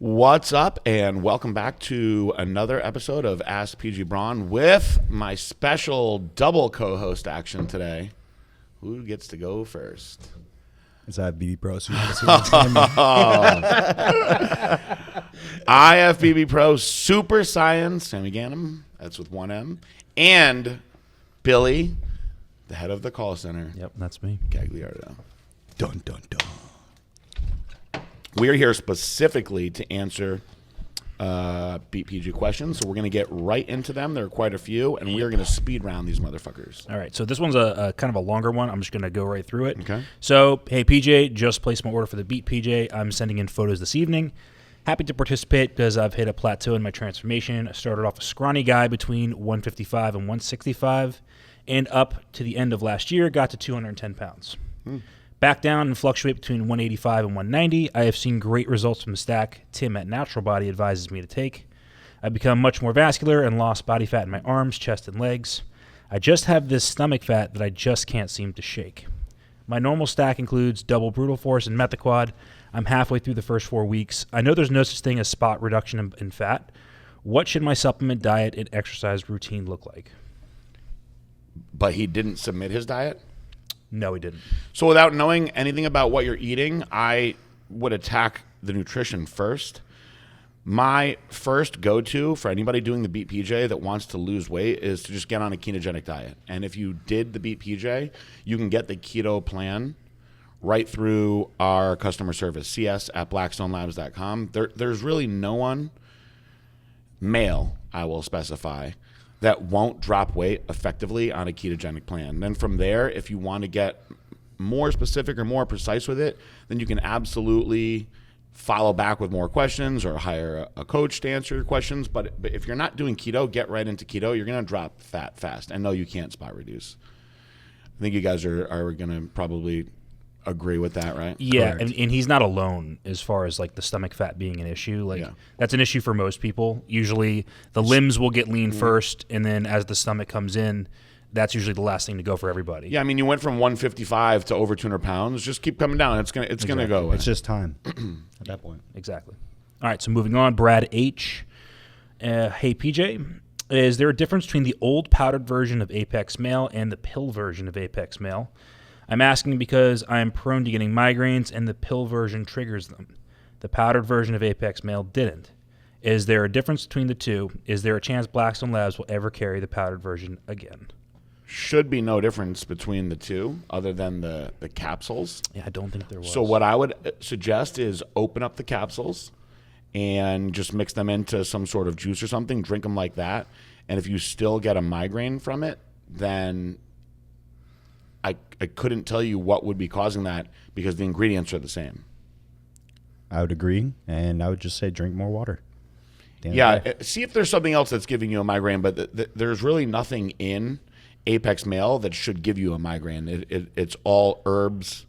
What's up, and welcome back to another episode of Ask PG Braun with my special double co-host action today. Who gets to go first? Is that BB Pro? IFBB Pro Super Science, Sami Ganem, that's with one M, and Billy, the head of the call center. Yep, that's me. Gagliardo. Dun, dun, dun. We are here specifically to answer Beat PG questions, so we're going to get right into them. There are quite a few, and we are going to speed round these motherfuckers. All right, so this one's a kind of a longer one. I'm just going to go right through it. Okay. So, hey, PJ, just placed my order for the Beat PJ. I'm sending in photos this evening. Happy to participate because I've hit a plateau in my transformation. I started off a scrawny guy between 155 and 165, and up to the end of last year, got to 210 pounds. Back down and fluctuate between 185 and 190. I have seen great results from the stack Tim at Natural Body advises me to take. I've become much more vascular and lost body fat in my arms, chest, and legs. I just have this stomach fat that I just can't seem to shake. My normal stack includes double brutal force and methaquad. I'm halfway through the first 4 weeks. I know there's no such thing as spot reduction in fat. What should my supplement diet and exercise routine look like? But he didn't submit his diet? No, he didn't. So without knowing anything about what you're eating, I would attack the nutrition first. My first go-to for anybody doing the Beat PJ that wants to lose weight is to just get on a ketogenic diet. And if you did the Beat PJ, you can get the keto plan right through our customer service, cs@blackstonelabs.com. There's really no one, male, I will specify, that won't drop weight effectively on a ketogenic plan. Then from there, if you want to get more specific or more precise with it, then you can absolutely follow back with more questions or hire a coach to answer your questions. But if you're not doing keto, get right into keto. You're going to drop fat fast. And no, you can't spot reduce. I think you guys are going to probably agree with that, right? Yeah, and he's not alone as far as like the stomach fat being an issue. Like that's an issue for most people. Usually the limbs will get lean first, and then as the stomach comes in, that's usually the last thing to go for everybody. Yeah, I mean, you went from 155 to over 200 pounds. Just keep coming down. It's gonna go away. It's just time at that point. Exactly. All right, so moving on, Brad H. Hey, PJ, is there a difference between the old powdered version of Apex Male and the pill version of Apex Male? I'm asking because I am prone to getting migraines, and the pill version triggers them. The powdered version of Apex Male didn't. Is there a difference between the two? Is there a chance Blackstone Labs will ever carry the powdered version again? Should be no difference between the two other than the capsules. Yeah, I don't think there was. So what I would suggest is open up the capsules and just mix them into some sort of juice or something. Drink them like that. And if you still get a migraine from it, then I couldn't tell you what would be causing that because the ingredients are the same. I would agree, and I would just say drink more water. Yeah, see if there's something else that's giving you a migraine, but there's really nothing in Apex Male that should give you a migraine. It's all herbs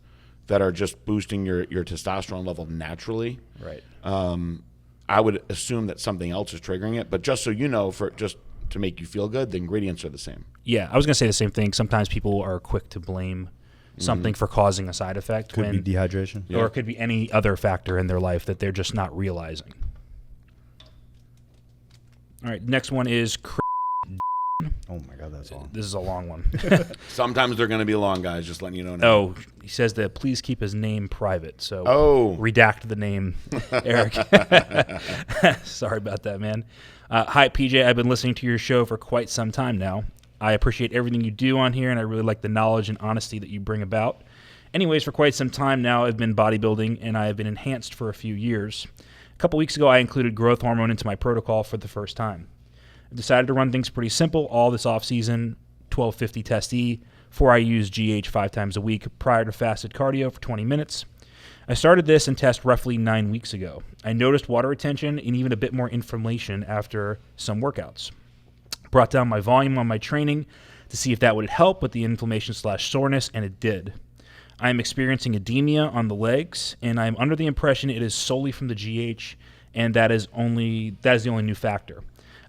that are just boosting your testosterone level naturally. Right. I would assume that something else is triggering it, but just so you know, for just to make you feel good, the ingredients are the same. Yeah, I was going to say the same thing. Sometimes people are quick to blame something for causing a side effect. Could be dehydration. Or it could be any other factor in their life that they're just not realizing. All right, next one is Oh my God, that's long. This is a long one. Sometimes they're going to be long, guys, just letting you know now. Oh, he says that please keep his name private. So redact the name, Eric. Sorry about that, man. Hi, PJ. I've been listening to your show for quite some time now. I appreciate everything you do on here, and I really like the knowledge and honesty that you bring about. Anyways, for quite some time now, I've been bodybuilding, and I have been enhanced for a few years. A couple weeks ago, I included growth hormone into my protocol for the first time. I decided to run things pretty simple all this off-season, 1250 test E, 4 IUs GH 5 times a week prior to fasted cardio for 20 minutes. I started this and test roughly 9 weeks ago. I noticed water retention and even a bit more inflammation after some workouts. Brought down my volume on my training to see if that would help with the inflammation/soreness, and it did. I am experiencing edema on the legs, and I am under the impression it is solely from the GH, and that is the only new factor.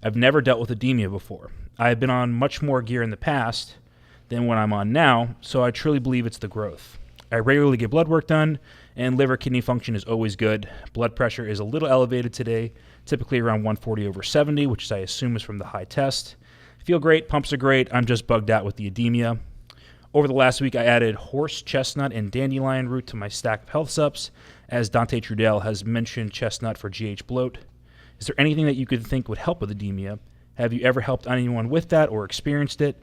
I've never dealt with edema before. I have been on much more gear in the past than what I'm on now, so I truly believe it's the growth. I regularly get blood work done, And liver kidney function is always good. Blood pressure is a little elevated today, typically around 140/70, which I assume is from the high test. Feel great, pumps are great. I'm just bugged out with the edema. Over the last week, I added horse, chestnut, and dandelion root to my stack of health subs, as Dante Trudell has mentioned chestnut for GH bloat. Is there anything that you could think would help with edema? Have you ever helped anyone with that or experienced it?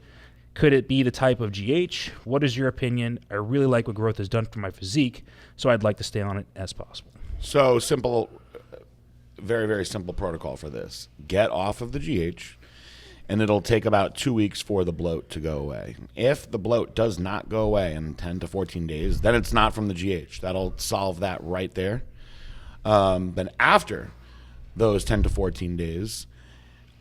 Could it be the type of GH? What is your opinion? I really like what growth has done for my physique, so I'd like to stay on it as possible. So simple, very, very simple protocol for this. Get off of the GH, and it'll take about 2 weeks for the bloat to go away. If the bloat does not go away in 10 to 14 days, then it's not from the GH. That'll solve that right there. Then after those 10 to 14 days,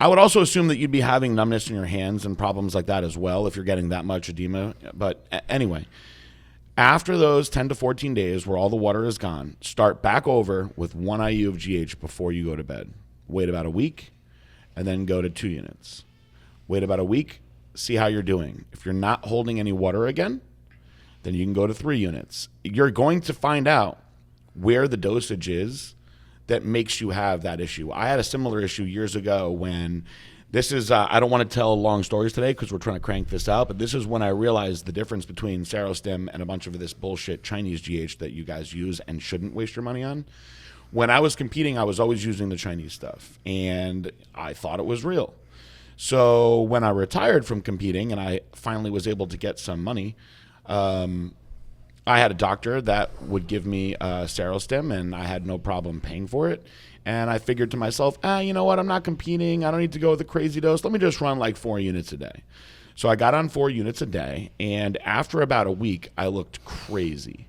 I would also assume that you'd be having numbness in your hands and problems like that as well if you're getting that much edema. But anyway, after those 10 to 14 days where all the water is gone, start back over with 1 IU of GH before you go to bed. Wait about a week, and then go to 2 units. Wait about a week, see how you're doing. If you're not holding any water again, then you can go to 3 units. You're going to find out where the dosage is that makes you have that issue. I had a similar issue years ago when this is, I don't want to tell long stories today because we're trying to crank this out, but this is when I realized the difference between Serostim and a bunch of this bullshit Chinese GH that you guys use and shouldn't waste your money on. When I was competing, I was always using the Chinese stuff, and I thought it was real. So when I retired from competing and I finally was able to get some money, I had a doctor that would give me Serostim, and I had no problem paying for it. And I figured to myself, you know what? I'm not competing. I don't need to go with a crazy dose. Let me just run like 4 units a day. So I got on 4 units a day, and after about a week, I looked crazy.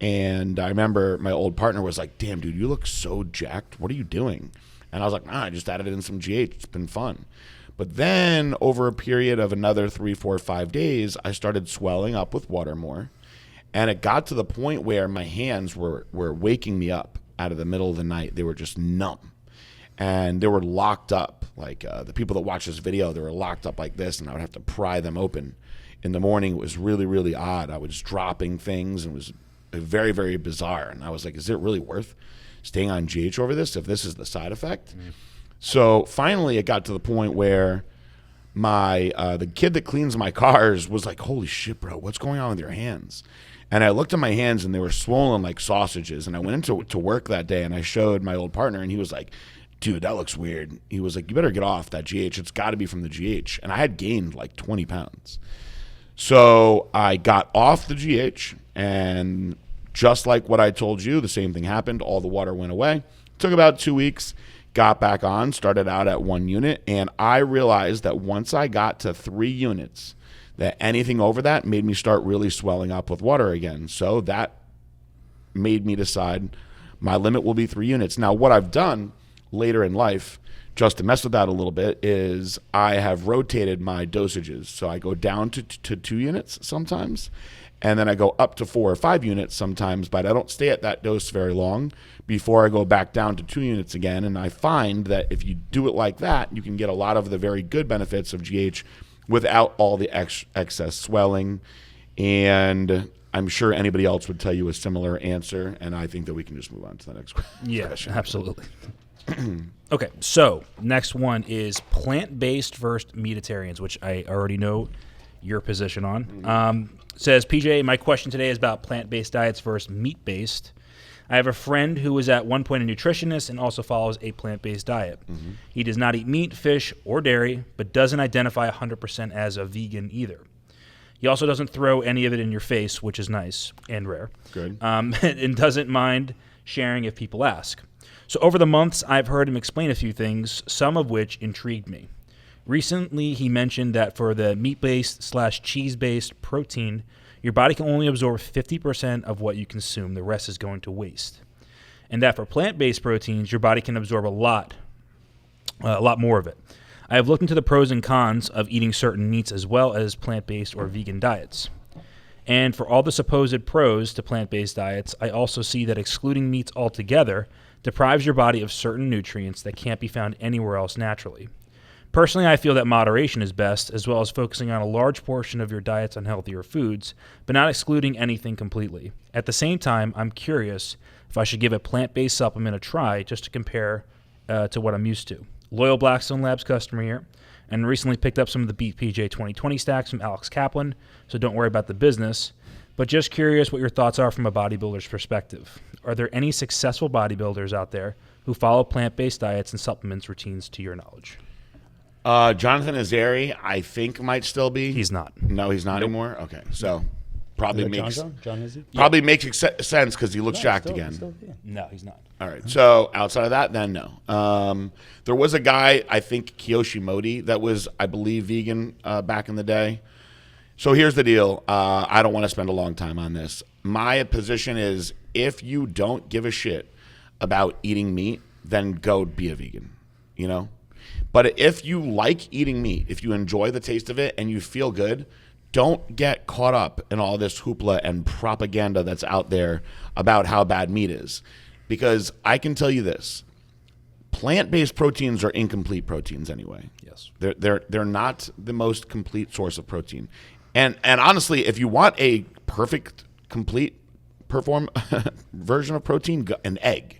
And I remember my old partner was like, damn, dude, you look so jacked. What are you doing? And I was like, I just added in some GH. It's been fun. But then over a period of another 3, 4, 5 days, I started swelling up with water more. And it got to the point where my hands were waking me up out of the middle of the night. They were just numb. And they were locked up. Like the people that watch this video, they were locked up like this, and I would have to pry them open. In the morning, it was really, really odd. I was dropping things, and it was very, very bizarre. And I was like, is it really worth staying on GH over this if this is the side effect? So finally, it got to the point where my the kid that cleans my cars was like, holy shit, bro, what's going on with your hands? And I looked at my hands, and they were swollen like sausages. And I went into work that day, and I showed my old partner, and he was like, dude, that looks weird. He was like, you better get off that GH. It's got to be from the GH. And I had gained like 20 pounds. So I got off the GH, and just like what I told you, the same thing happened. All the water went away. Took about 2 weeks. Got back on, started out at 1 unit, and I realized that once I got to 3 units, that anything over that made me start really swelling up with water again. So that made me decide my limit will be 3 units. Now, what I've done later in life, just to mess with that a little bit, is I have rotated my dosages. So I go down to 2 units sometimes, and then I go up to 4 or 5 units sometimes, but I don't stay at that dose very long before I go back down to 2 units again. And I find that if you do it like that, you can get a lot of the very good benefits of GH without all the excess swelling. And I'm sure anybody else would tell you a similar answer, and I think that we can just move on to the next question. Yeah, absolutely. Okay, so next one is plant-based versus meatitarians, which I already know your position on. Says, PJ, my question today is about plant-based diets versus meat-based. I have a friend who is at one point a nutritionist and also follows a plant-based diet. He does not eat meat, fish, or dairy, but doesn't identify 100% as a vegan either. He also doesn't throw any of it in your face, which is nice and rare. Good. And doesn't mind sharing if people ask. So over the months, I've heard him explain a few things, some of which intrigued me. Recently, he mentioned that for the meat-based / cheese-based protein, your body can only absorb 50% of what you consume. The rest is going to waste. And that for plant-based proteins, your body can absorb a lot more of it. I have looked into the pros and cons of eating certain meats as well as plant-based or vegan diets. And for all the supposed pros to plant-based diets, I also see that excluding meats altogether deprives your body of certain nutrients that can't be found anywhere else naturally. Personally, I feel that moderation is best, as well as focusing on a large portion of your diets on healthier foods, but not excluding anything completely. At the same time, I'm curious if I should give a plant-based supplement a try just to compare to what I'm used to. Loyal Blackstone Labs customer here, and recently picked up some of the Beat PJ 2020 stacks from Alex Kaplan, so don't worry about the business, but just curious what your thoughts are from a bodybuilder's perspective. Are there any successful bodybuilders out there who follow plant-based diets and supplements routines to your knowledge? Jonathan Azari, I think, might still be. He's not. No, he's not anymore? Okay, so probably makes John sense because he looks jacked again. No, he's not. All right, so outside of that, then no. There was a guy, I think Kiyoshi Modi, that was, I believe, vegan back in the day. So here's the deal. I don't want to spend a long time on this. My position is if you don't give a shit about eating meat, then go be a vegan, you know? But if you like eating meat, if you enjoy the taste of it and you feel good, don't get caught up in all this hoopla and propaganda that's out there about how bad meat is. Because I can tell you this, plant-based proteins are incomplete proteins anyway. Yes. They're not the most complete source of protein. And honestly, if you want a perfect, complete version of protein, an egg.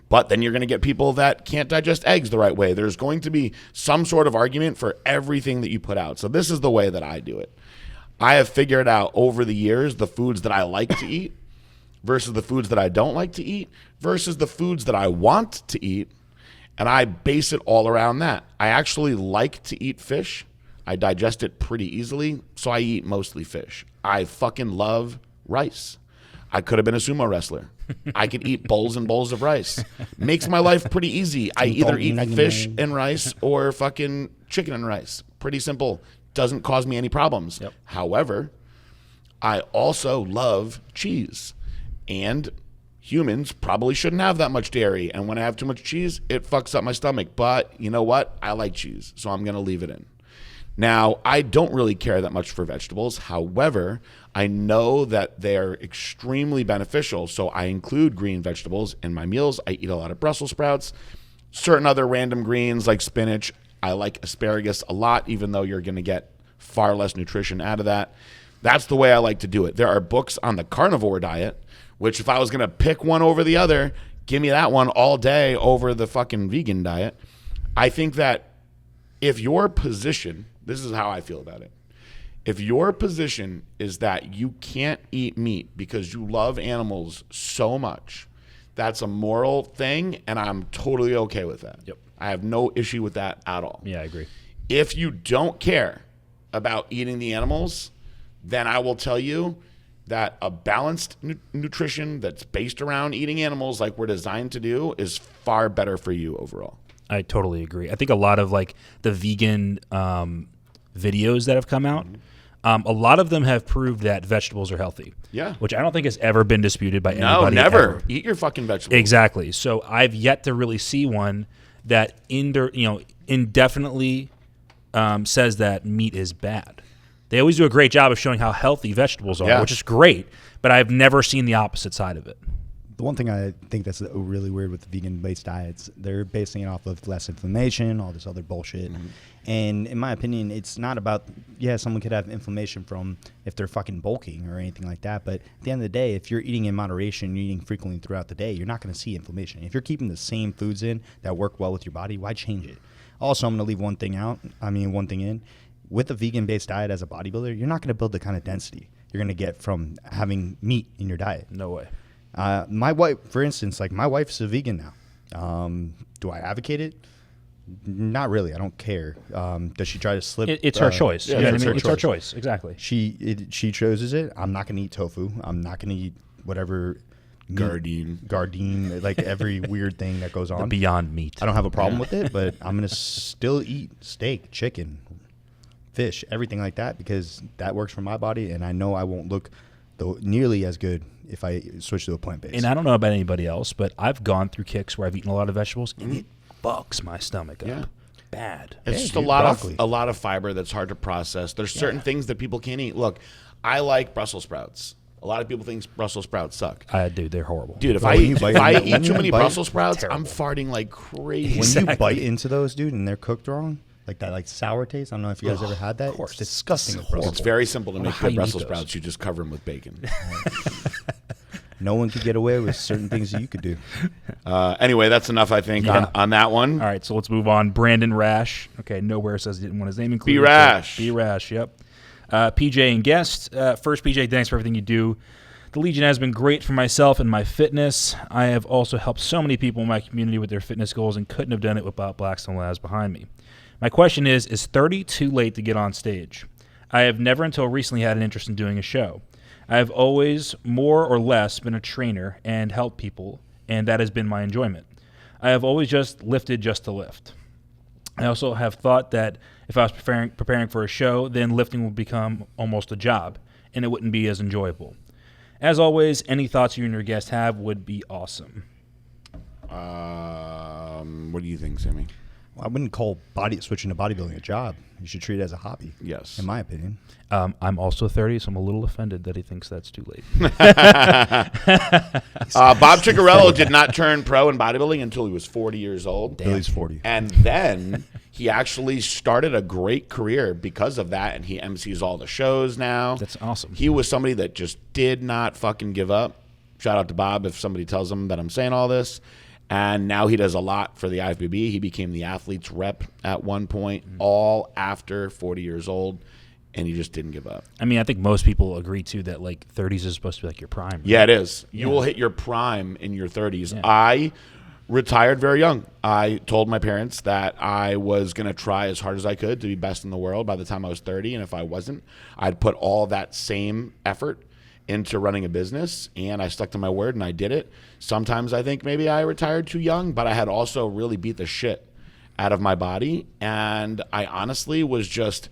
But then you're going to get people that can't digest eggs the right way. There's going to be some sort of argument for everything that you put out. So this is the way that I do it. I have figured out over the years the foods that I like to eat versus the foods that I don't like to eat versus the foods that I want to eat. And I base it all around that. I actually like to eat fish. I digest it pretty easily, so I eat mostly fish. I fucking love rice. I could have been a sumo wrestler. I could eat bowls and bowls of rice. Makes my life pretty easy. I either eat fish and rice or fucking chicken and rice. Pretty simple. Doesn't cause me any problems. Yep. However, I also love cheese. And humans probably shouldn't have that much dairy. And when I have too much cheese, it fucks up my stomach. But you know what? I like cheese, so I'm going to leave it in. Now, I don't really care that much for vegetables. However, I know that they're extremely beneficial, so I include green vegetables in my meals. I eat a lot of Brussels sprouts, certain other random greens like spinach. I like asparagus a lot, even though you're going to get far less nutrition out of that. That's the way I like to do it. There are books on the carnivore diet, which if I was going to pick one over the other, give me that one all day over the fucking vegan diet. I think that if your position, this is how I feel about it. If your position is that you can't eat meat because you love animals so much, that's a moral thing, and I'm totally okay with that. Yep. I have no issue with that at all. Yeah, I agree. If you don't care about eating the animals, then I will tell you that a balanced nutrition that's based around eating animals like we're designed to do is far better for you overall. I totally agree. I think a lot of like the vegan videos that have come out, a lot of them have proved that vegetables are healthy. Yeah. Which I don't think has ever been disputed by anybody. No, never. Ever. Eat your fucking vegetables. Exactly. So I've yet to really see one that indefinitely says that meat is bad. They always do a great job of showing how healthy vegetables are, which is great, but I've never seen the opposite side of it. The one thing I think that's really weird with the vegan-based diets, they're basing it off of less inflammation, all this other bullshit. Mm-hmm. And in my opinion, it's not about, someone could have inflammation from if they're fucking bulking or anything like that. But at the end of the day, if you're eating in moderation, you're eating frequently throughout the day, you're not going to see inflammation. If you're keeping the same foods in that work well with your body, why change it? Also, I'm going to leave one thing in. With a vegan-based diet as a bodybuilder, you're not going to build the kind of density you're going to get from having meat in your diet. No way. My wife, for instance, my wife's a vegan now. Do I advocate it? Not really. I don't care. Does she try to slip? It's her choice. Yeah, it's her choice. Exactly. She chooses it. I'm not going to eat tofu. I'm not going to eat whatever Gardein, like every weird thing that goes on. The Beyond Meat. I don't have a problem with it, but I'm going to still eat steak, chicken, fish, everything like that because that works for my body, and I know I won't look nearly as good if I switch to a plant-based. And I don't know about anybody else, but I've gone through kicks where I've eaten a lot of vegetables, and it fucks my stomach up. Bad. It's just a lot of fiber that's hard to process. There's certain things that people can't eat. Look, I like Brussels sprouts. A lot of people think Brussels sprouts suck. Dude, they're horrible. Dude, if I eat too many Brussels sprouts, I'm farting like crazy. When you bite into those, dude, and they're cooked wrong, Like that, like sour taste. I don't know if you guys ever had that. Of course. It's disgusting. with Brussels It's very simple to make how good you eat Brussels those. sprouts. You just cover them with bacon. No one could get away with certain things that you could do. Anyway, that's enough, I think, Yeah. on that one. All right, so let's move on. Brandon Rash. Okay, nowhere says he didn't want his name included. B-Rash. B-Rash, yep. PJ and guest. First, PJ, thanks for everything you do. The Legion has been great for myself and my fitness. I have also helped so many people in my community with their fitness goals and couldn't have done it without Blackstone Labs behind me. My question is 30 too late to get on stage? I have never until recently had an interest in doing a show. I have always, more or less, been a trainer and helped people, and that has been my enjoyment. I have always just lifted just to lift. I also have thought that if I was preparing for a show, then lifting would become almost a job, and it wouldn't be as enjoyable. As always, any thoughts you and your guest have would be awesome. What do you think, Sammy? Well, I wouldn't call switching to bodybuilding a job. You should treat it as a hobby. Yes. In my opinion. I'm also 30, so I'm a little offended that he thinks that's too late. Bob Ciccarello did not turn pro in bodybuilding until he was 40 years old. Billy's 40. And then he actually started a great career because of that, and he MCs all the shows now. That's awesome. He was somebody that just did not fucking give up. Shout out to Bob if somebody tells him that I'm saying all this. And now he does a lot for the IFBB. He became the athlete's rep at one point, all after 40 years old, and he just didn't give up. I mean, I think most people agree, too, that, 30s is supposed to be, your prime. Right? Yeah, it is. You will hit your prime in your 30s. Yeah. I retired very young. I told my parents that I was going to try as hard as I could to be best in the world by the time I was 30, and if I wasn't, I'd put all that same effort into running a business, and I stuck to my word, and I did it. Sometimes I think maybe I retired too young, but I had also really beat the shit out of my body, and I honestly was just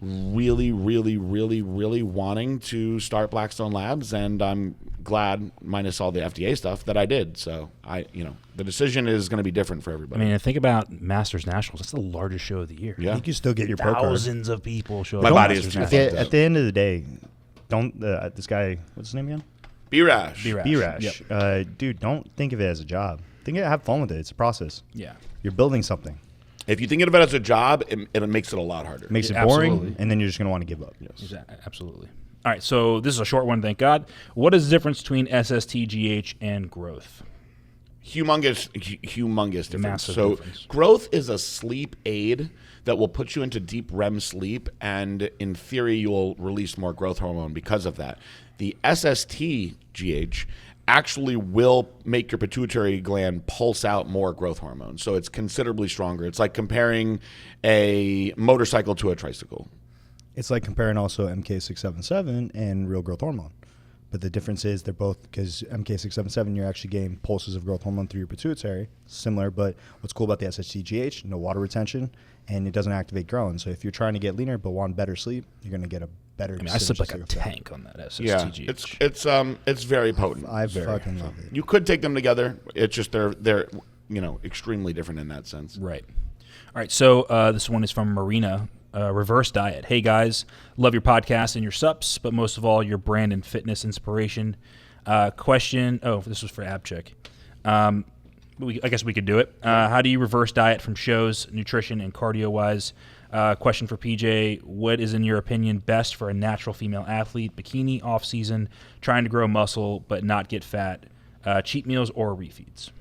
really, really, really, really wanting to start Blackstone Labs, and I'm glad, minus all the FDA stuff, that I did. So the decision is going to be different for everybody. I mean, think about Masters Nationals. That's the largest show of the year. Yeah. You can still get your pro card. Thousands of people show up. My at body Masters is too Nationals. fucked up. At the end of the day, don't this guy, what's his name again? B-Rash. B-Rash. B-Rash. Yep. Dude, don't think of it as a job. Have fun with it. It's a process. Yeah. You're building something. If you think of it as a job, it makes it a lot harder. Makes it Absolutely. boring, and then you're just going to want to give up. Absolutely. All right, so this is a short one, thank God. What is the difference between SSTGH and growth? Humongous difference. Massive So difference. growth is a sleep aid that will put you into deep REM sleep, and in theory, you will release more growth hormone because of that. The SSTGH actually will make your pituitary gland pulse out more growth hormone, so it's considerably stronger. It's like comparing a motorcycle to a tricycle. It's like comparing also MK677 and real growth hormone. But the difference is they're both, because MK677, you're actually getting pulses of growth hormone through your pituitary, similar, but what's cool about the SSTGH, no water retention, and it doesn't activate ghrelin. So if you're trying to get leaner but want better sleep, you're going to get a better I sleep like a synergistic effect. tank on that Yeah, SSTGH. it's very potent. I fucking love it. You could take them together. It's just they're extremely different in that sense. Right. All right, so this one is from Marina. Reverse Diet. Hey guys, love your podcast and your sups, but most of all your brand and fitness inspiration. Question. Oh, this was for Abcheck. I guess we could do it. How do you reverse diet from shows, nutrition and cardio wise? Question for PJ. What is in your opinion best for a natural female athlete? Bikini, off season, trying to grow muscle but not get fat. Cheat meals or refeeds?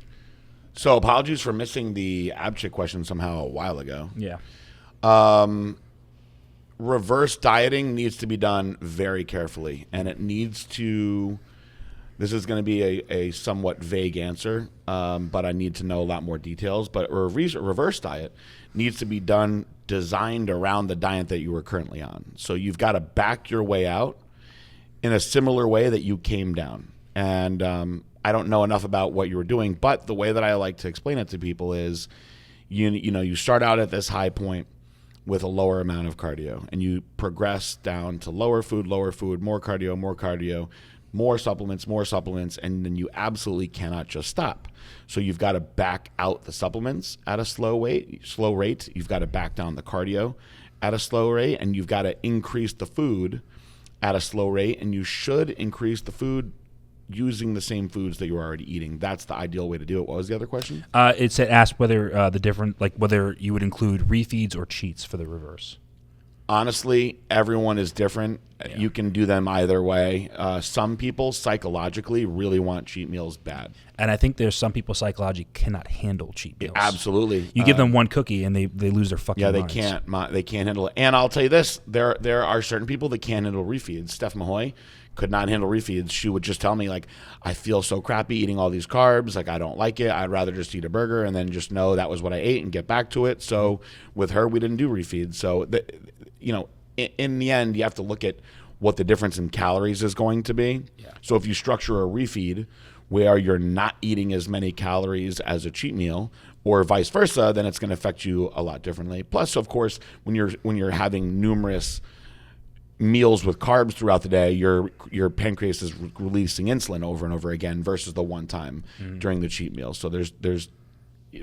So apologies for missing the Abchick question somehow a while ago. Yeah. Reverse dieting needs to be done very carefully, and it needs to. This is going to be a somewhat vague answer, but I need to know a lot more details. But a reverse diet needs to be done designed around the diet that you are currently on. So you've got to back your way out in a similar way that you came down. And I don't know enough about what you were doing, but the way that I like to explain it to people is, you start out at this high point with a lower amount of cardio, and you progress down to lower food, more cardio, more supplements, and then you absolutely cannot just stop. So you've got to back out the supplements at a slow rate. You've got to back down the cardio at a slow rate, and you've got to increase the food at a slow rate, and you should increase the food using the same foods that you're already eating. That's the ideal way to do it. What was the other question? It said asked whether whether you would include refeeds or cheats for the reverse. Honestly, everyone is different. Yeah. You can do them either way. Some people psychologically really want cheat meals bad. And I think there's some people psychologically cannot handle cheat meals. Absolutely. You give them one cookie and they lose their fucking minds. They can't handle it. And I'll tell you this, there are certain people that can't handle refeeds. Steph Mahoy could not handle refeeds. She would just tell me, like, I feel so crappy eating all these carbs. Like, I don't like it. I'd rather just eat a burger and then just know that was what I ate and get back to it. So with her, we didn't do refeeds. So, in the end, you have to look at what the difference in calories is going to be. Yeah. So if you structure a refeed where you're not eating as many calories as a cheat meal, or vice versa, then it's going to affect you a lot differently. Plus, of course, when you're having numerous meals with carbs throughout the day, your pancreas is releasing insulin over and over again versus the one time during the cheat meal. So there's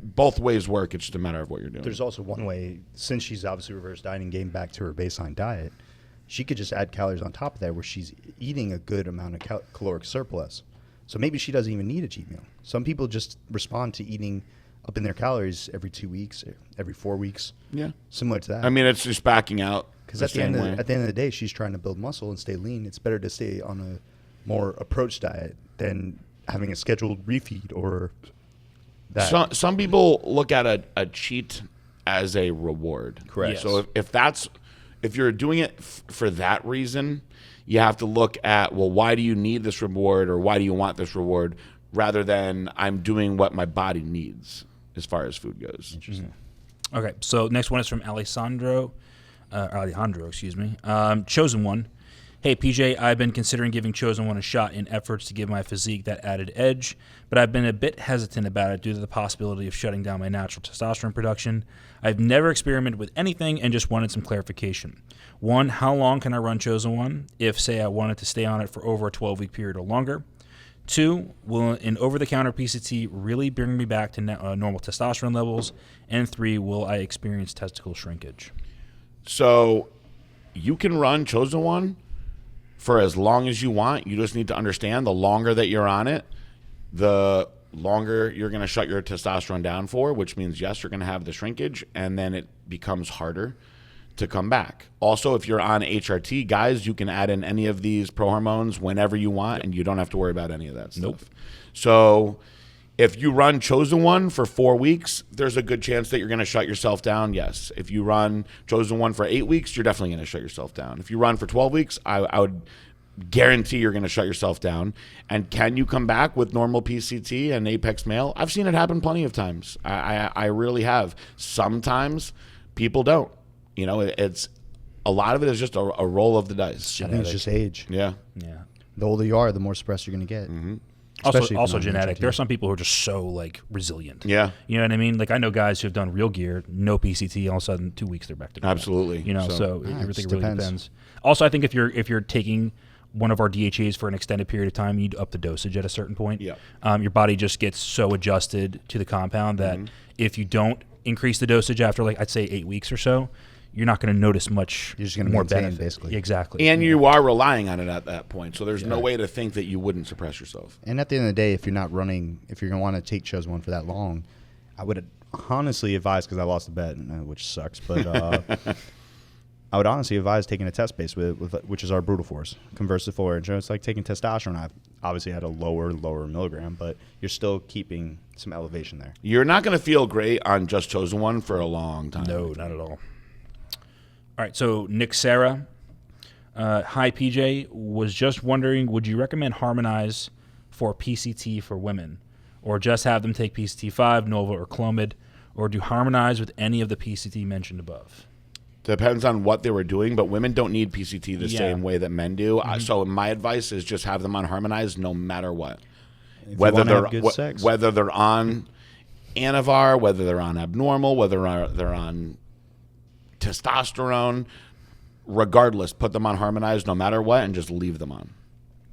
both ways work. It's just a matter of what you're doing. There's also one way, since she's obviously reverse dieting, getting back to her baseline diet, she could just add calories on top of that where she's eating a good amount of caloric surplus. So maybe she doesn't even need a cheat meal. Some people just respond to eating up in their calories every 2 weeks, every 4 weeks. Yeah. Similar to that. I mean, it's just backing out. Because at the end of the day, she's trying to build muscle and stay lean. It's better to stay on a more approach diet than having a scheduled refeed or that. Some people look at a cheat as a reward. Correct. Yes. So if you're doing it for that reason, you have to look at, well, why do you need this reward or why do you want this reward, rather than I'm doing what my body needs as far as food goes. Interesting. Okay, so next one is from Alejandro, Chosen One. Hey, PJ, I've been considering giving Chosen One a shot in efforts to give my physique that added edge, but I've been a bit hesitant about it due to the possibility of shutting down my natural testosterone production. I've never experimented with anything and just wanted some clarification. 1, how long can I run Chosen One if, say, I wanted to stay on it for over a 12-week period or longer? 2, will an over-the-counter PCT really bring me back to normal testosterone levels? And 3, will I experience testicle shrinkage? So you can run Chosen One for as long as you want. You just need to understand the longer that you're on it, the longer you're going to shut your testosterone down for, which means, yes, you're going to have the shrinkage, and then it becomes harder to come back. Also, if you're on HRT, guys, you can add in any of these pro-hormones whenever you want, and you don't have to worry about any of that stuff. Nope. So if you run Chosen One for 4 weeks, there's a good chance that you're going to shut yourself down, yes. If you run Chosen One for 8 weeks, you're definitely going to shut yourself down. If you run for 12 weeks, I would guarantee you're going to shut yourself down. And can you come back with normal PCT and Apex Male? I've seen it happen plenty of times. I really have. Sometimes people don't. You know, it's a lot of it is just a roll of the dice. I think it's just age. Yeah. Yeah. The older you are, the more suppressed you're going to get. Mm-hmm. Also genetic. There are some people who are just so, like, resilient. Yeah. You know what I mean? Like, I know guys who have done real gear, no PCT, all of a sudden 2 weeks they're back to normal. Absolutely. You know, so everything really depends. Also, I think if you're taking one of our DHAs for an extended period of time, you need to up the dosage at a certain point. Yeah. Your body just gets so adjusted to the compound that if you don't increase the dosage after, like, I'd say 8 weeks or so, you're not going to notice much You're just gonna more maintain, benefit. basically. Exactly. And you are relying on it at that point. So there's no way to think that you wouldn't suppress yourself. And at the end of the day, if you're not running, if you're going to want to take Chosen One for that long, I would honestly advise, because I lost the bet, which sucks, but I would honestly advise taking a test base, which is our Brutal Force, Converse Forage. It's like taking testosterone. I've obviously had a lower milligram, but you're still keeping some elevation there. You're not going to feel great on just Chosen One for a long time. No, not at all. All right, so Nick Sarah. Hi, PJ. Was just wondering, would you recommend Harmonize for PCT for women? Or just have them take PCT5, Nova, or Clomid? Or do Harmonize with any of the PCT mentioned above? Depends on what they were doing, but women don't need PCT the same way that men do. So my advice is just have them on Harmonize no matter what. Whether they're on Anavar, whether they're on abnormal, whether they're on testosterone, regardless, put them on Harmonize no matter what and just leave them on.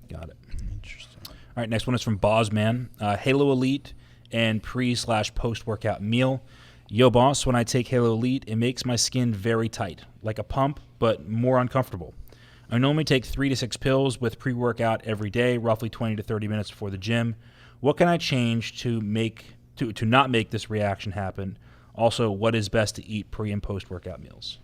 Got it. Interesting. All right, next one is from Bosman. Halo Elite and pre/post-workout meal. Yo, boss, when I take Halo Elite, it makes my skin very tight, like a pump, but more uncomfortable. I normally take 3 to 6 pills with pre-workout every day, roughly 20 to 30 minutes before the gym. What can I change to not make this reaction happen? Also, what is best to eat pre- and post-workout meals?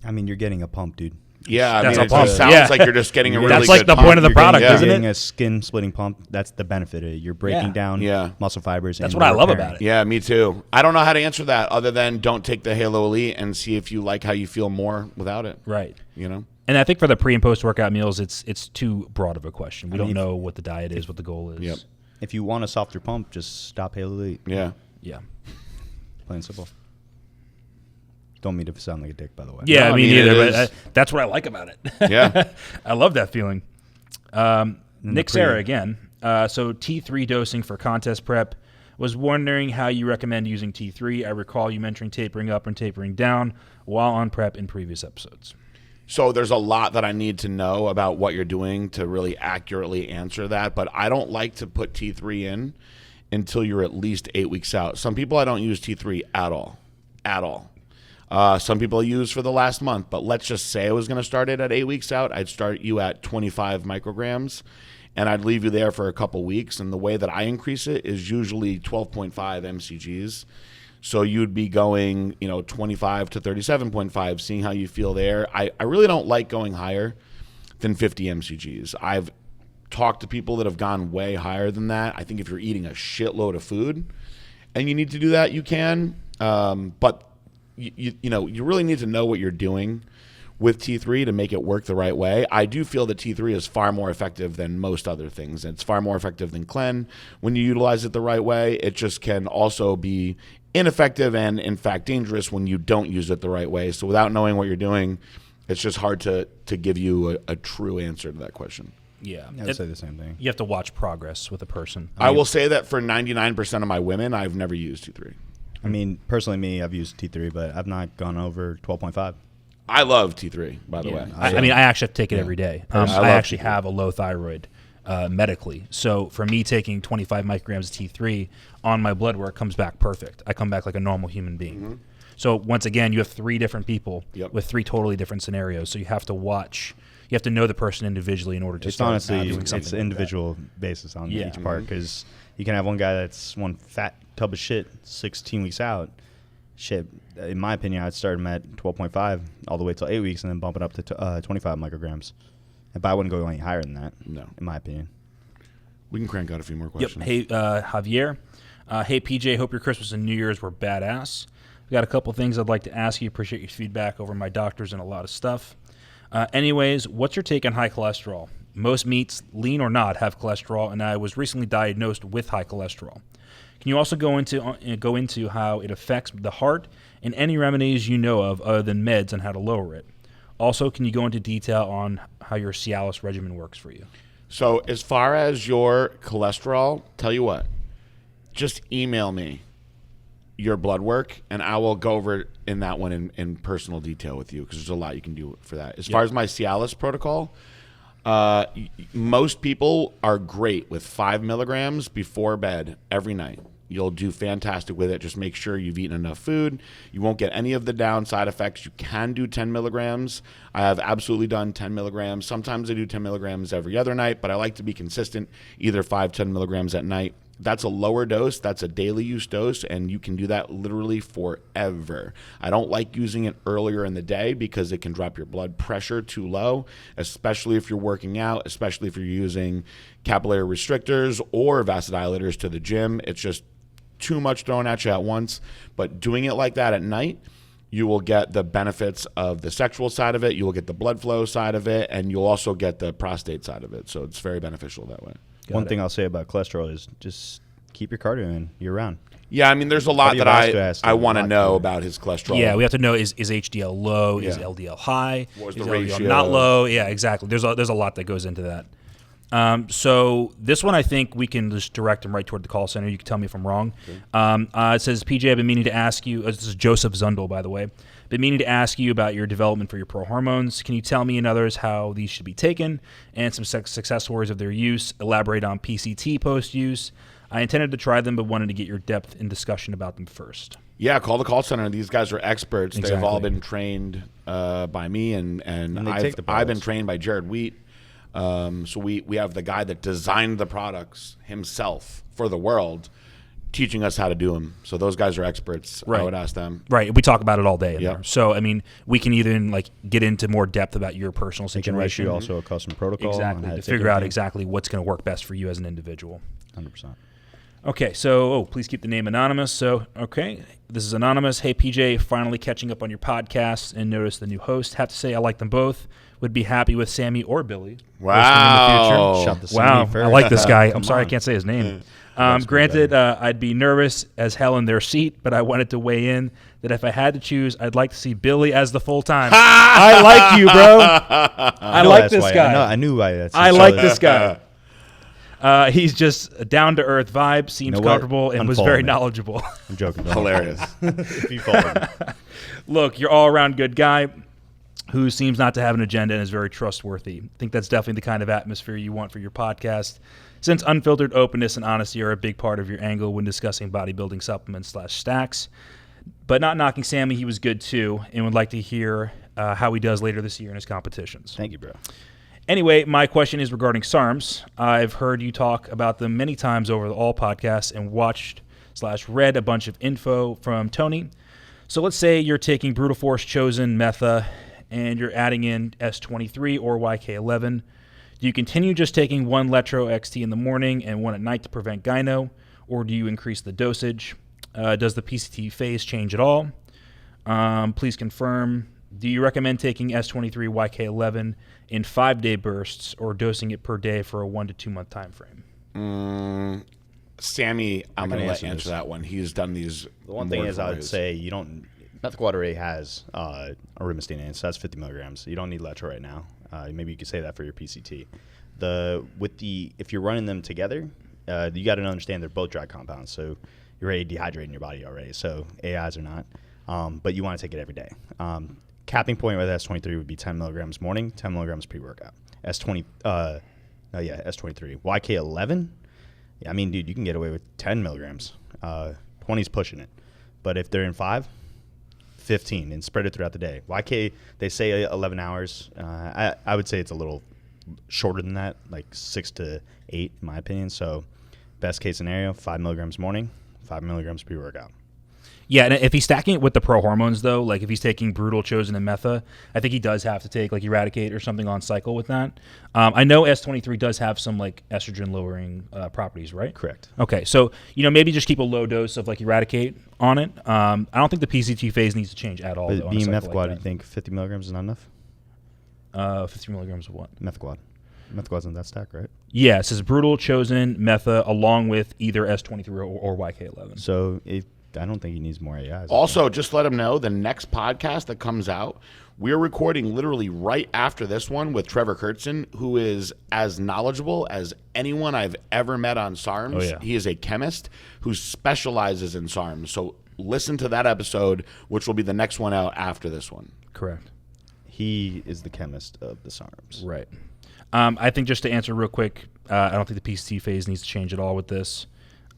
I mean, you're getting a pump, dude. Yeah, That's a it pump. sounds like you're just getting a really That's good like the pump. point of the product, You're isn't getting it? a skin-splitting pump. That's the benefit of it. You're breaking down muscle fibers. That's and what I love repairing. about it. Yeah, me too. I don't know how to answer that other than don't take the Halo Elite and see if you like how you feel more without it. Right. You know? And I think for the pre- and post-workout meals, it's too broad of a question. We don't know what the diet is, what the goal is. Yep. If you want a softer pump, just stop Halo Elite. Yeah. Yeah. Plain and simple. Don't mean to sound like a dick, by the way. Yeah, No, me I mean, neither, it but is. that's what I like about it. Yeah. I love that feeling. Nick pre- Sarah again. So T3 dosing for contest prep. Was wondering how you recommend using T3. I recall you mentioning tapering up and tapering down while on prep in previous episodes. So there's a lot that I need to know about what you're doing to really accurately answer that, but I don't like to put T3 in until you're at least 8 weeks out. Some people I don't use T3 at all. At all. Some people I use for the last month, but let's just say I was going to start it at 8 weeks out. I'd start you at 25 micrograms, and I'd leave you there for a couple weeks. And the way that I increase it is usually 12.5 mcgs. So you'd be going, 25 to 37.5, seeing how you feel there. I really don't like going higher than 50 mcgs. I've talked to people that have gone way higher than that. I think if you're eating a shitload of food and you need to do that, you can. But you really need to know what you're doing with T3 to make it work the right way. I do feel that T3 is far more effective than most other things. It's far more effective than Clen when you utilize it the right way. It just can also be ineffective and, in fact, dangerous when you don't use it the right way. So without knowing what you're doing, it's just hard to give you a true answer to that question. Yeah. I would say the same thing. You have to watch progress with a person. I will say that for 99% of my women, I've never used T3. I mean, personally, me, I've used T3, but I've not gone over 12.5. I love T3, by the way. I mean, I actually have to take it every day. I love actually T3. have a low thyroid medically. So for me, taking 25 micrograms of T3 on my blood work comes back perfect. I come back like a normal human being. Mm-hmm. So once again, you have 3 different people with 3 totally different scenarios. So you have to watch. You have to know the person individually in order to start doing something. It's individual basis on each part, because you can have one guy that's one fat tub of shit 16 weeks out. Shit, in my opinion, I'd start him at 12.5 all the way till 8 weeks and then bump it up to 25 micrograms. But I wouldn't go any higher than that, in my opinion. We can crank out a few more questions. Hey, Javier. Hey, PJ, hope your Christmas and New Year's were badass. I've got a couple things I'd like to ask you. Appreciate your feedback over my doctors and a lot of stuff. Anyways, what's your take on high cholesterol? Most meats, lean or not, have cholesterol, and I was recently diagnosed with high cholesterol. Can you also go into how it affects the heart and any remedies you know of other than meds on how to lower it? Also, can you go into detail on how your Cialis regimen works for you? So as far as your cholesterol, tell you what, just email me your blood work, and I will go over it in that one in personal detail with you, because there's a lot you can do for that. As far as my Cialis protocol, most people are great with 5 milligrams before bed every night. You'll do fantastic with it. Just make sure you've eaten enough food. You won't get any of the downside effects. You can do 10 milligrams. I have absolutely done 10 milligrams. Sometimes I do 10 milligrams every other night, but I like to be consistent, either 5, 10 milligrams at night. That's a lower dose. That's a daily use dose, and you can do that literally forever. I don't like using it earlier in the day because it can drop your blood pressure too low, especially if you're working out, especially if you're using capillary restrictors or vasodilators to the gym. It's just too much thrown at you at once. But doing it like that at night, you will get the benefits of the sexual side of it, you will get the blood flow side of it, and you'll also get the prostate side of it. So it's very beneficial that way. One thing I'll say about cholesterol is just keep your cardio in year-round. Yeah, I mean, there's a lot that I want to know about his cholesterol. Yeah, we have to know, is HDL low? Yeah. Is LDL high? What's is the LDL ratio? not low? Yeah, exactly. There's a lot that goes into that. So this one, I think we can just direct him right toward the call center. You can tell me if I'm wrong. Okay. It says, PJ, I've been meaning to ask you, this is Joseph Zundel, by the way, been meaning to ask you about your development for your pro hormones. Can you tell me and others how these should be taken and some success stories of their use? Elaborate on PCT post-use. I intended to try them, but wanted to get your depth in discussion about them first. Yeah, call the call center. These guys are experts. Exactly. They've all been trained by me, and I've been trained by Jared Wheat. So we have the guy that designed the products himself for the world, teaching us how to do them. So those guys are experts. Right. I would ask them. Right. We talk about it all day in Yep. there. So, I mean, we can either get into more depth about your personal They can write situation. you also a custom protocol. Exactly. To figure out exactly what's going to work best for you as an individual. 100%. Okay, so please keep the name anonymous. So, okay, this is anonymous. Hey, PJ, finally catching up on your podcast and noticed the new host. Have to say I like them both. Would be happy with Sami or Billy. Wow. Shut the Wow, Sami first. I like this guy. I'm Come sorry I on. can't say his name. Granted, I'd be nervous as hell in their seat, but I wanted to weigh in that if I had to choose, I'd like to see Billy as the full-time. I like you, bro. I like this guy. I knew why that's. I like this guy. He's just a down-to-earth vibe, seems know what? comfortable, and was Unfollow very me. knowledgeable. I'm joking. Hilarious. If you follow me. Look, you're all-around good guy who seems not to have an agenda and is very trustworthy. I think that's definitely the kind of atmosphere you want for your podcast, since unfiltered openness and honesty are a big part of your angle when discussing bodybuilding supplements / stacks. But not knocking Sami, he was good too, and would like to hear how he does later this year in his competitions. Thank you, bro. Anyway, my question is regarding SARMs. I've heard you talk about them many times over all podcasts and watched / read a bunch of info from Tony. So let's say you're taking Brutal Force Chosen Metha and you're adding in S23 or YK11. Do you continue just taking one Letro XT in the morning and one at night to prevent gyno, or do you increase the dosage? Does the PCT phase change at all? Please confirm. Do you recommend taking S23 YK11 in 5-day bursts or dosing it per day for a 1 to 2 month time frame? Sami, I'm going to let you answer answer that one. He's done these. The one thing is, I would say you don't. Methylquadrate has auristatin in it, so that's 50 milligrams. You don't need Letro right now. Maybe you could say that for your PCT. If you're running them together, you got to understand they're both dry compounds. So you're already dehydrating your body already. So AIs are not, but you want to take it every day. Capping point with S23 would be 10 milligrams morning, 10 milligrams pre-workout. S23. YK11. Yeah, I mean, dude, you can get away with 10 milligrams. 20's pushing it. But if they're in 5, 15, and spread it throughout the day. YK, they say 11 hours. I would say it's a little shorter than that, like 6 to 8, in my opinion. So best case scenario, 5 milligrams morning, 5 milligrams pre-workout. Yeah, and if he's stacking it with the pro hormones, though, like if he's taking Brutal, Chosen, and Metha, I think he does have to take like Eradicate or something on cycle with that. I know S23 does have some like estrogen-lowering properties, right? Correct. Okay, so maybe just keep a low dose of like Eradicate on it. I don't think the PCT phase needs to change at all. But though, on a being cycle Methquad, like you think 50 milligrams is not enough? 50 milligrams of what? Methquad. Methquad's in that stack, right? Yeah, it says Brutal, Chosen, Metha, along with either S23 or YK11. So I don't think he needs more AIs. Also, just let him know the next podcast that comes out, we're recording literally right after this one with Trevor Kurtzen, who is as knowledgeable as anyone I've ever met on SARMs. Oh, yeah. He is a chemist who specializes in SARMs. So listen to that episode, which will be the next one out after this one. Correct. He is the chemist of the SARMs. Right. I think just to answer real quick, I don't think the PCT phase needs to change at all with this.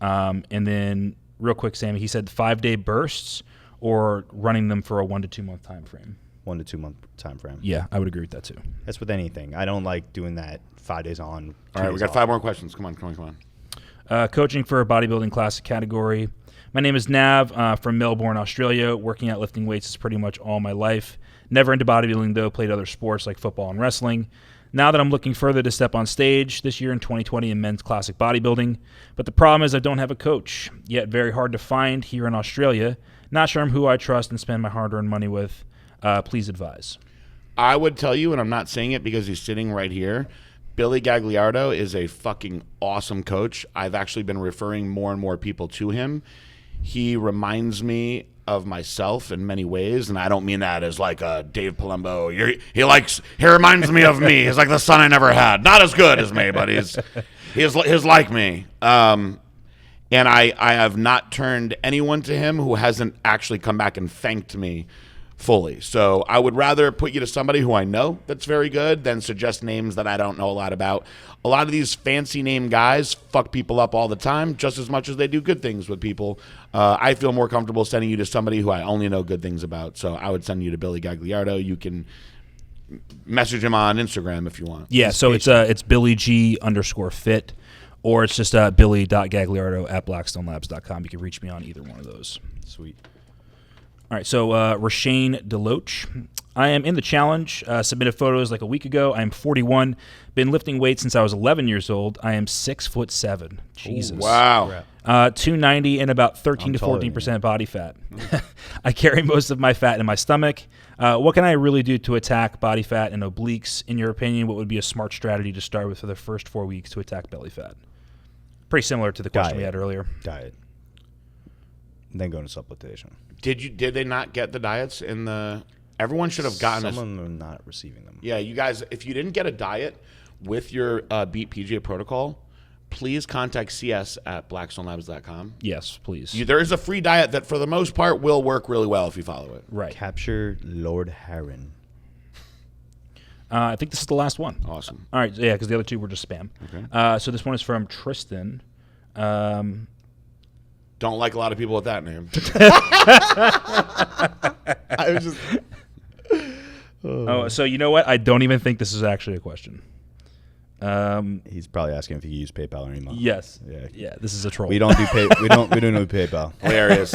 And then real quick, Sami, he said 5-day bursts or running them for a 1 to 2 month time frame. 1 to 2 month time frame. Yeah, I would agree with that too. That's with anything. I don't like doing that 5 days on. All right, we got 5 more questions. Come on. Coaching for a bodybuilding classic category. My name is Nav from Melbourne, Australia. Working out lifting weights is pretty much all my life. Never into bodybuilding, though. Played other sports like football and wrestling. Now that I'm looking further to step on stage this year in 2020 in men's classic bodybuilding. But the problem is I don't have a coach, yet very hard to find here in Australia. Not sure who I trust and spend my hard-earned money with. Please advise. I would tell you, and I'm not saying it because he's sitting right here, Billy Gagliardo is a fucking awesome coach. I've actually been referring more and more people to him. He reminds me of myself in many ways, and I don't mean that as like a Dave Palumbo. He reminds me of me. He's like the son I never had. Not as good as me, but he's like me. And I have not turned anyone to him who hasn't actually come back and thanked me fully. So I would rather put you to somebody who I know that's very good than suggest names that I don't know a lot about. A lot of these fancy name guys fuck people up all the time, just as much as they do good things with people. I feel more comfortable sending you to somebody who I only know good things about. So I would send you to Billy Gagliardo. You can message him on Instagram if you want. Yeah, so it's Billy G_fit, or it's just billy.gagliardo@blackstonelabs.com. You can reach me on either one of those. Sweet. All right, so Rashane Deloach. I am in the challenge. Submitted photos like a week ago. I am 41. Been lifting weights since I was 11 years old. I am 6'7". Jesus. Ooh, wow. 290 and about 13 to 14% body fat. I carry most of my fat in my stomach. What can I really do to attack body fat and obliques? In your opinion, what would be a smart strategy to start with for the first 4 weeks to attack belly fat? Pretty similar to the question we had earlier. Diet. Then go into supplementation. Did they not get the diets in the? Everyone should have gotten. Some of them are not receiving them. Yeah, you guys, if you didn't get a diet with your Beat PJ protocol, please contact cs@blackstonelabs.com. Yes, please. There is a free diet that, for the most part, will work really well if you follow it. Right. Capture Lord Heron. I think this is the last one. Awesome. All right, yeah, because the other two were just spam. Okay. So this one is from Tristan. Don't like a lot of people with that name. I was just. So you know what? I don't even think this is actually a question. He's probably asking if he can use PayPal or email. Yes. Yeah. Yeah. This is a troll. We don't do we don't do PayPal. Hilarious.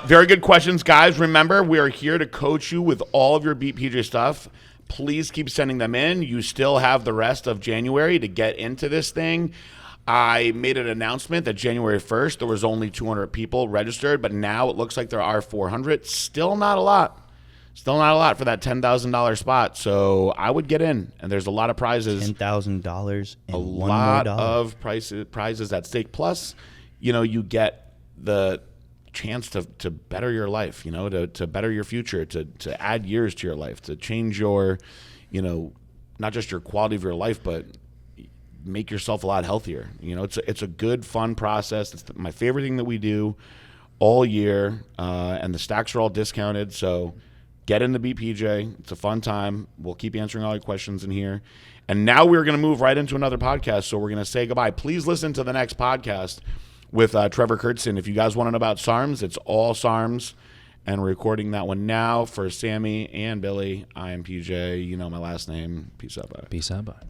Very good questions, guys. Remember, we are here to coach you with all of your Beat PJ stuff. Please keep sending them in. You still have the rest of January to get into this thing. I made an announcement that January 1st, there was only 200 people registered, but now it looks like there are 400. Still not a lot. Still not a lot for that $10,000 spot. So I would get in, and there's a lot of prizes. $10,000 and a one lot more dollar. of prizes at stake. Plus, you get the chance to better your life, to better your future, to add years to your life, to change your, not just your quality of your life, but make yourself a lot healthier. It's a good, fun process. It's my favorite thing that we do all year, and the stacks are all discounted. So get in the BPJ. It's a fun time. We'll keep answering all your questions in here. And now we're going to move right into another podcast. So we're going to say goodbye. Please listen to the next podcast with Trevor Kurtzen. If you guys want to know about SARMs, it's all SARMs. And we're recording that one now for Sammy and Billy. I am PJ. You know my last name. Peace out. Bye. Peace out. Bye.